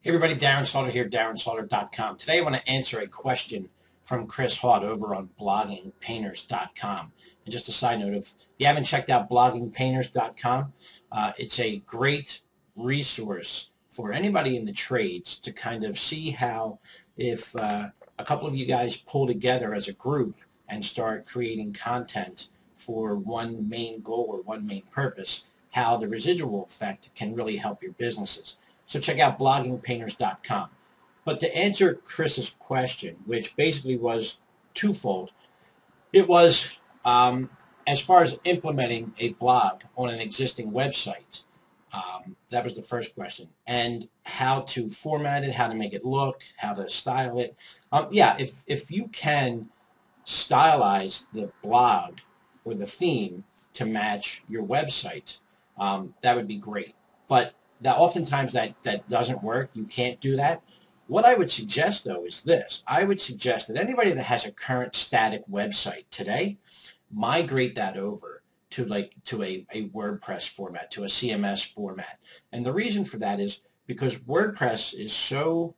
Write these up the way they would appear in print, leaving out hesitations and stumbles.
Hey everybody, Darren Slaughter here, darrenslaughter.com. Today I want to answer a question from Chris Haught over on bloggingpainters.com. And just a side note, if you haven't checked out bloggingpainters.com, it's a great resource for anybody in the trades to kind of see how if a couple of you guys pull together as a group and start creating content for one main goal or one main purpose, how the residual effect can really help your businesses. So check out bloggingpainters.com. But to answer Chris's question, which basically was twofold, it was as far as implementing a blog on an existing website. That was the first question. And how to format it, how to make it look, how to style it. Yeah, if you can stylize the blog or the theme to match your website, that would be great. But now, oftentimes that doesn't work. You can't do that. What I would suggest, though, is this. I would suggest that anybody that has a current static website today, migrate that over to a WordPress format, to a CMS format. And the reason for that is because WordPress is so,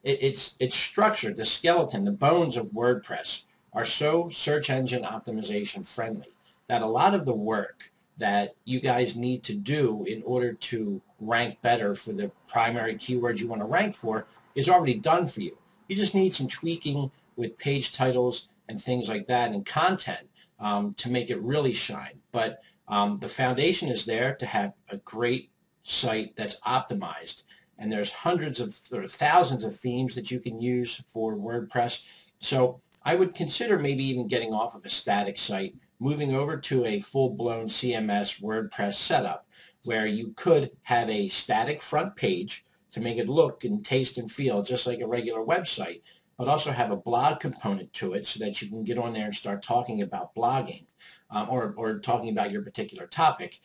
it's structured, the skeleton, the bones of WordPress are so search engine optimization friendly that a lot of the work that you guys need to do in order to rank better for the primary keywords you want to rank for is already done for you. You just need some tweaking with page titles and things like that and content to make it really shine. But the foundation is there to have a great site that's optimized. And there's hundreds of or thousands of themes that you can use for WordPress. So I would consider maybe even getting off of a static site, moving over to a full-blown CMS WordPress setup where you could have a static front page to make it look and taste and feel just like a regular website, but also have a blog component to it so that you can get on there and start talking about blogging or talking about your particular topic,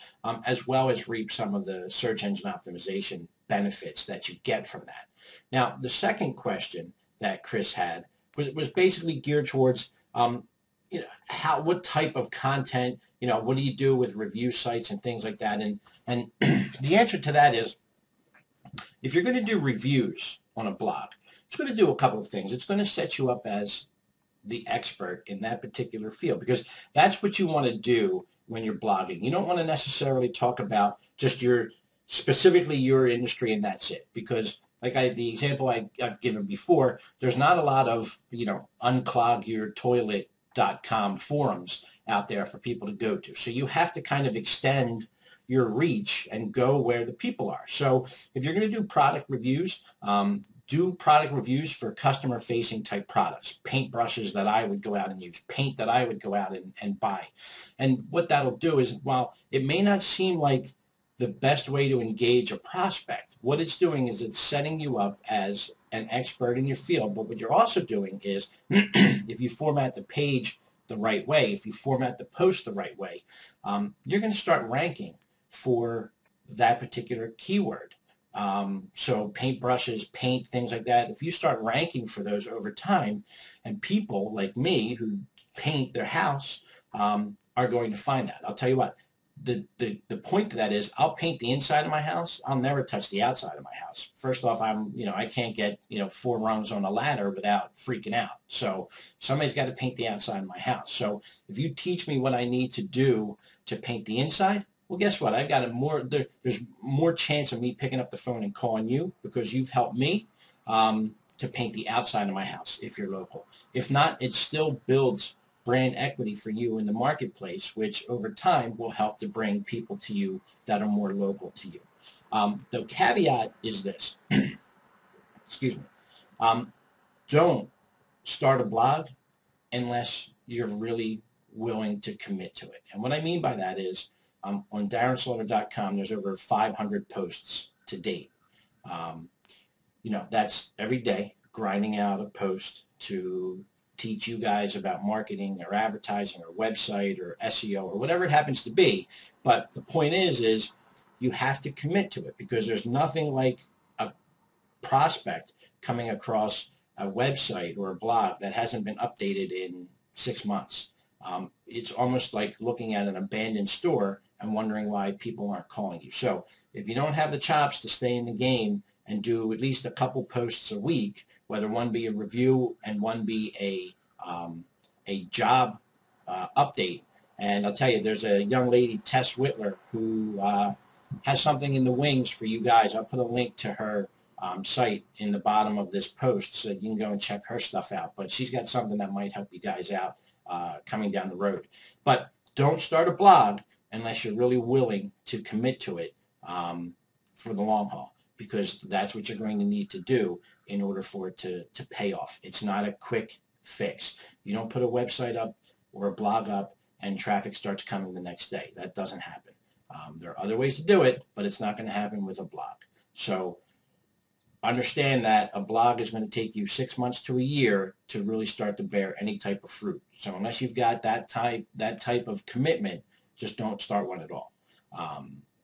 as well as reap some of the search engine optimization benefits that you get from that. Now, the second question that Chris had was basically geared towards what type of content, what do you do with review sites and things like that? And the answer to that is, if you're going to do reviews on a blog, it's going to do a couple of things. It's going to set you up as the expert in that particular field because that's what you want to do when you're blogging. You don't want to necessarily talk about just specifically your industry and that's it, because the example I've given before, there's not a lot of, unclogyourtoilet.com forums out there for people to go to. So you have to kind of extend your reach and go where the people are. So if you're going to do product reviews, do product reviews for customer-facing type products, paintbrushes that I would go out and use, paint that I would go out and buy. And what that'll do is, while it may not seem like the best way to engage a prospect, what it's doing is it's setting you up as an expert in your field. But what you're also doing is, if you format the page the right way, if you format the post the right way, you're going to start ranking for that particular keyword. So paintbrushes, paint, things like that, if you start ranking for those over time, and people like me who paint their house are going to find that. I'll tell you what, the point to that is, I'll paint the inside of my house. I'll never touch the outside of my house. First off, I can't get 4 rungs on a ladder without freaking out. So somebody's got to paint the outside of my house. So if you teach me what I need to do to paint the inside, well, guess what? I've got there's more chance of me picking up the phone and calling you because you've helped me to paint the outside of my house if you're local. If not, it still builds brand equity for you in the marketplace, which over time will help to bring people to you that are more local to you. The caveat is this. Excuse me. Don't start a blog unless you're really willing to commit to it. And what I mean by that is, on darrenslaughter.com, there's over 500 posts to date. That's every day grinding out a post to teach you guys about marketing or advertising or website or SEO or whatever it happens to be. But the point is you have to commit to it, because there's nothing like a prospect coming across a website or a blog that hasn't been updated in 6 months. It's almost like looking at an abandoned store and wondering why people aren't calling you. So if you don't have the chops to stay in the game and do at least a couple posts a week, whether one be a review and one be a job update. And I'll tell you, there's a young lady, Tess Whitler, who has something in the wings for you guys. I'll put a link to her site in the bottom of this post so you can go and check her stuff out. But she's got something that might help you guys out coming down the road. But don't start a blog unless you're really willing to commit to it for the long haul, because that's what you're going to need to do in order for it to pay off. It's not a quick fix. You don't put a website up or a blog up and traffic starts coming the next day. That doesn't happen. There are other ways to do it, but it's not going to happen with a blog. So understand that a blog is going to take you 6 months to a year to really start to bear any type of fruit. So unless you've got that type of commitment, just don't start one at all.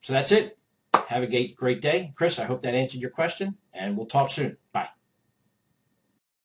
So that's it. Have a great day. Chris, I hope that answered your question, and we'll talk soon. Bye.